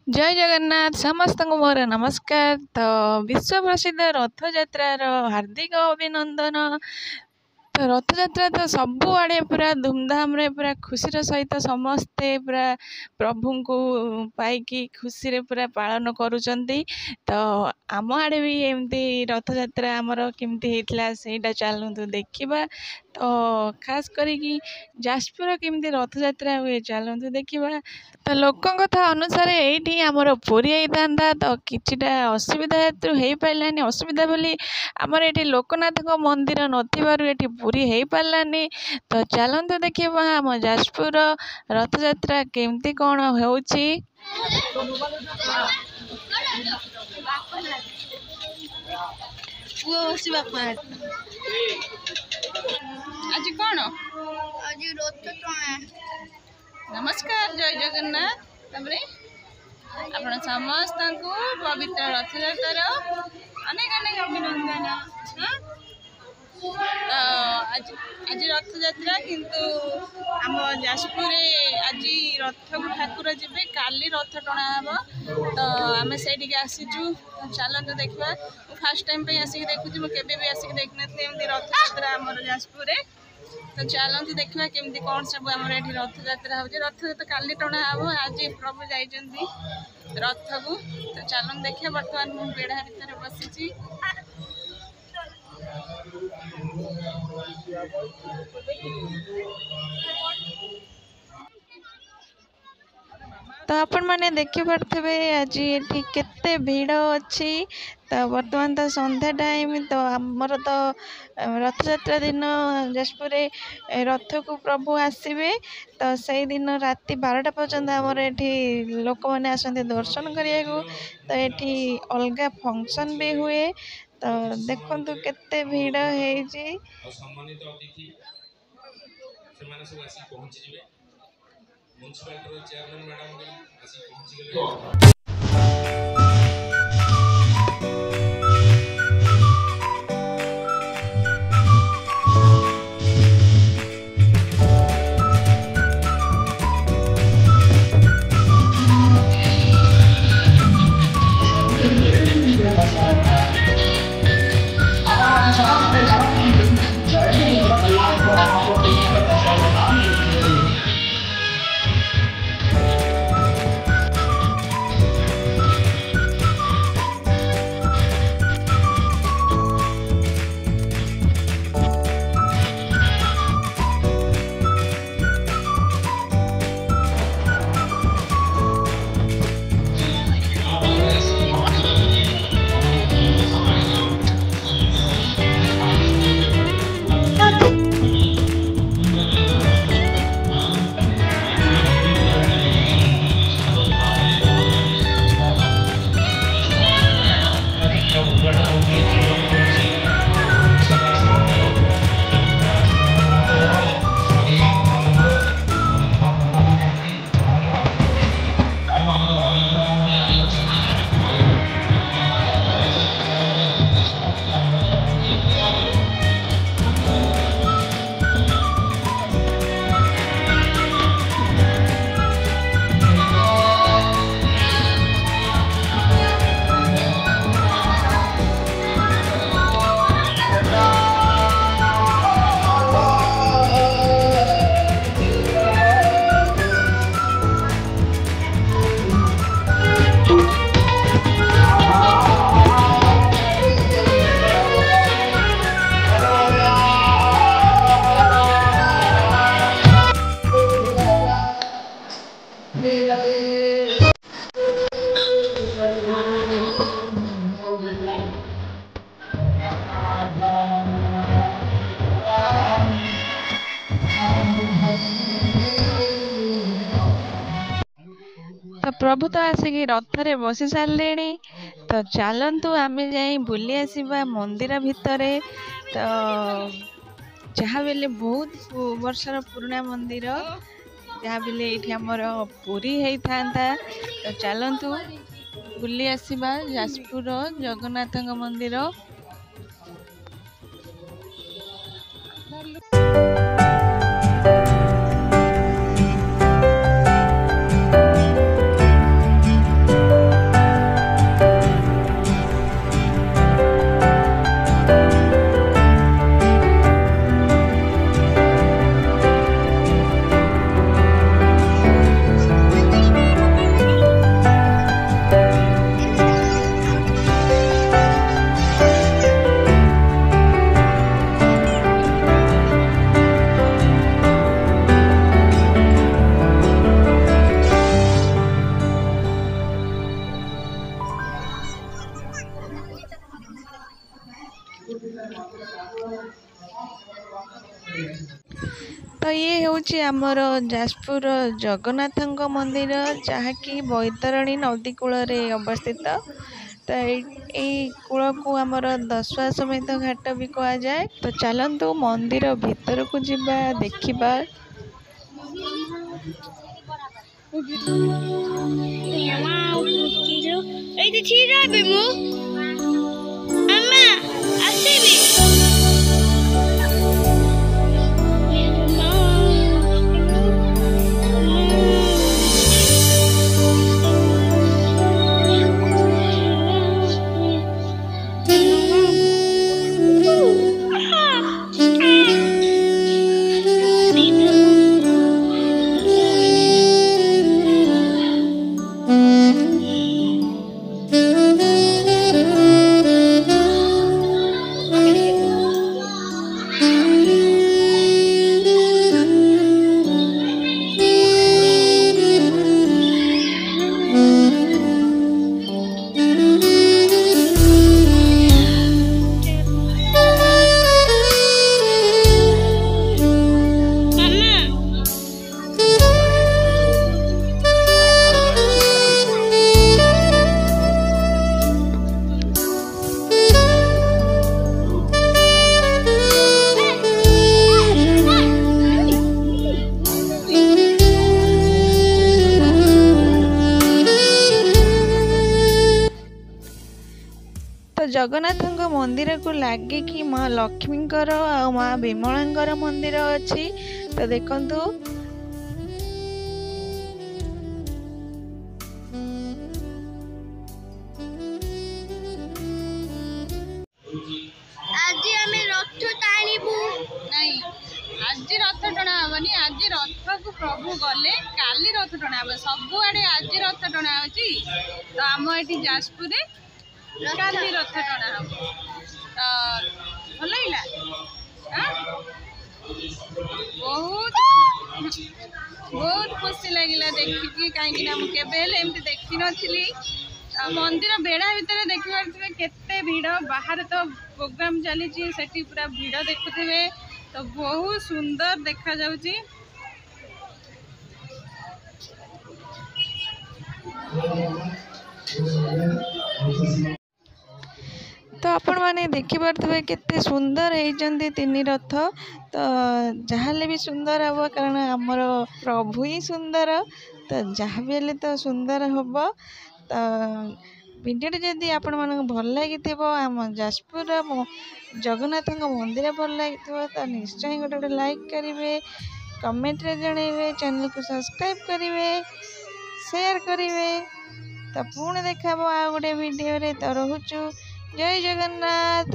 जय जगन्नाथ समस्त को मोर नमस्कार। तो विश्व प्रसिद्ध रथयात्रार हार्दिक अभिनंदन। तो रथयात्रा तो सबुआड़े पूरा धूमधाम रे पूरा खुशी सहित समस्ते पूरा प्रभु को पाई खुशी रे पूरा पालन करुचंती। तो आम आड़े भी एमती रथयात्रा आमर केमती होता से चलतु देखा। तो खास करी जाजपुर केमती रथयात्रा हुए चलतु देखा। तो लोकों कथा अनुसार ये आमर पुरी होता तो किछिटा असुविधा हेतु हो पारानी असुविधा बोली आमर ये लोकनाथ मंदिर नथी पूरी हो पारानी। तो चलतु देखा आम जाजपुर रथयात्रा केमती कौन हो। आज कौन आज रथ टଣା नमस्कार जय जगन्नाथ। तमरे आपण समस्त को पवित्र रथयात्रा अनेक अनेक अभिनंदन। तो आज आज रथयात्रा किंतु आम जाजपुर आज रथ को ठाकुर जीवे काली रथ टଣା हम। तो आम से आसीचु चलते देखा। फास्ट टाइम पे आसिक देखुची मुझे भी आसिक देखी नी रथयात्रा आम जाजपुर। तो चलते देखा केमती कौन सब आम ये रथयात्रा हो। रथ तो काली टଣା हम आज प्रभु जाइंट रथ को। तो चलते देखिए बर्तमान मुझे बेढ़ा भितर बसी। तो आपण मैंने देखी पारे आज ये केते भीड़ अच्छी। तो बर्तमान तो संध्या टाइम। तो आमर तो रथयात्रा दिन जाजपुर रथ को प्रभु आसवे। तो से दिन राति 12टा पर्यंत आमर ये लोक मैंने आसते दर्शन करने को। तो ये अलग फंक्शन भी हुए। तो देखु केते भीड़ है। म्युनिसिपालिटी चेयरमैन मैडम भी आसी पहुंची गले। तो प्रभु तो आसिक रथरे बसी सारे। तो चलतु आम जाई बुली आसवा मंदिर भितर। तो जहाँ बेले बहुत वर्षर पुराना मंदिर जहाँ बेले ये आमर पुरी होता। तो चलतु बुली आसवा जाजपुर जगन्नाथ मंदिर। ये ହେଉଛି ଆମର ଯାଜପୁର ଜଗନ୍ନାଥଙ୍କ ମନ୍ଦିର, ଯାହାକି ବୈତରଣୀ ନଦୀ କୂଳରେ ଅବସ୍ଥିତ। ତ ଏଇ କୂଳକୁ ଆମର ଦଶାଶ୍ୱମେଧ ଘାଟ ବି କୁହାଯାଏ। ତ ଚାଲନ୍ତୁ ମନ୍ଦିର ଭିତରକୁ ଯିବା, ଦେଖିବା। এইটা ঠিক আছে মু আম্মা আসিবি ତ ଜଗନ୍ନାଥଙ୍କ ମନ୍ଦିରକୁ ଲାଗିକି ମା ଲକ୍ଷ୍ମୀଙ୍କର ଆଉ ମା ବିମଳାଙ୍କର ମନ୍ଦିର ଅଛି। ତ ଦେଖନ୍ତୁ ଆଜି ଆମେ ରଥ ଟାଣିବୁ। ନାଇଁ, ଆଜି ରଥ ଟଣା ହବନି। ଆଜି ରଥକୁ ପ୍ରଭୁ ଗଲେ କାଲି ରଥ ଟଣା ହବ। ସବୁଆଡେ ଆଜି ରଥ ଟଣା ହଉଛି। ତ ଆମ ଏଠି ଯାଜପୁରରେ କାଲି ରଥ ଟଣା ହବ। ତ ଭଲ ଲାଗିଲା। ବହୁତ ଖୁସି ଲାଗିଲା ଦେଖିକି, କାହିଁକି ନା ମୁଁ କେବେ ହେଲେ ଏମିତି ଦେଖିନଥିଲି। ମନ୍ଦିର ବେଢା ଭିତରେ ଦେଖିପାରୁଥିବେ କେତେ ଭିଡ଼। ବାହାରେ ତ ପ୍ରୋଗ୍ରାମ ଚାଲିଛି, ସେଠି ପୁରା ଭିଡ଼ ଦେଖୁଥିବେ। ତ ବହୁତ ସୁନ୍ଦର ଦେଖାଯାଉଛି। ତ ଆପଣମାନେ ଦେଖିପାରୁଥିବେ କେତେ ସୁନ୍ଦର ହେଇଛନ୍ତି ତିନି ରଥ। ତ ଯାହାହେଲେ ବି ସୁନ୍ଦର ହବ, କାରଣ ଆମର ପ୍ରଭୁ ହିଁ ସୁନ୍ଦର। ତ ଯାହା ବି ହେଲେ ତ ସୁନ୍ଦର ହବ। ତ ଭିଡ଼ିଓଟି ଯଦି ଆପଣମାନଙ୍କୁ ଭଲ ଲାଗିଥିବ, ଆମ ଯାଜପୁରର ଜଗନ୍ନାଥଙ୍କ ମନ୍ଦିର ଭଲ ଲାଗିଥିବ, ତ ନିଶ୍ଚୟ ଗୋଟେ ଲାଇକ୍ କରିବେ, କମେଣ୍ଟରେ ଜଣାଇବେ, ଚ୍ୟାନେଲକୁ ସବସ୍କ୍ରାଇବ୍ କରିବେ, ସେୟାର କରିବେ। ତ ପୁଣି ଦେଖା ହବ ଆଉ ଗୋଟେ ଭିଡ଼ିଓରେ। ତ ରହୁଛୁ। ଜୟ ଜଗନ୍ନାଥ।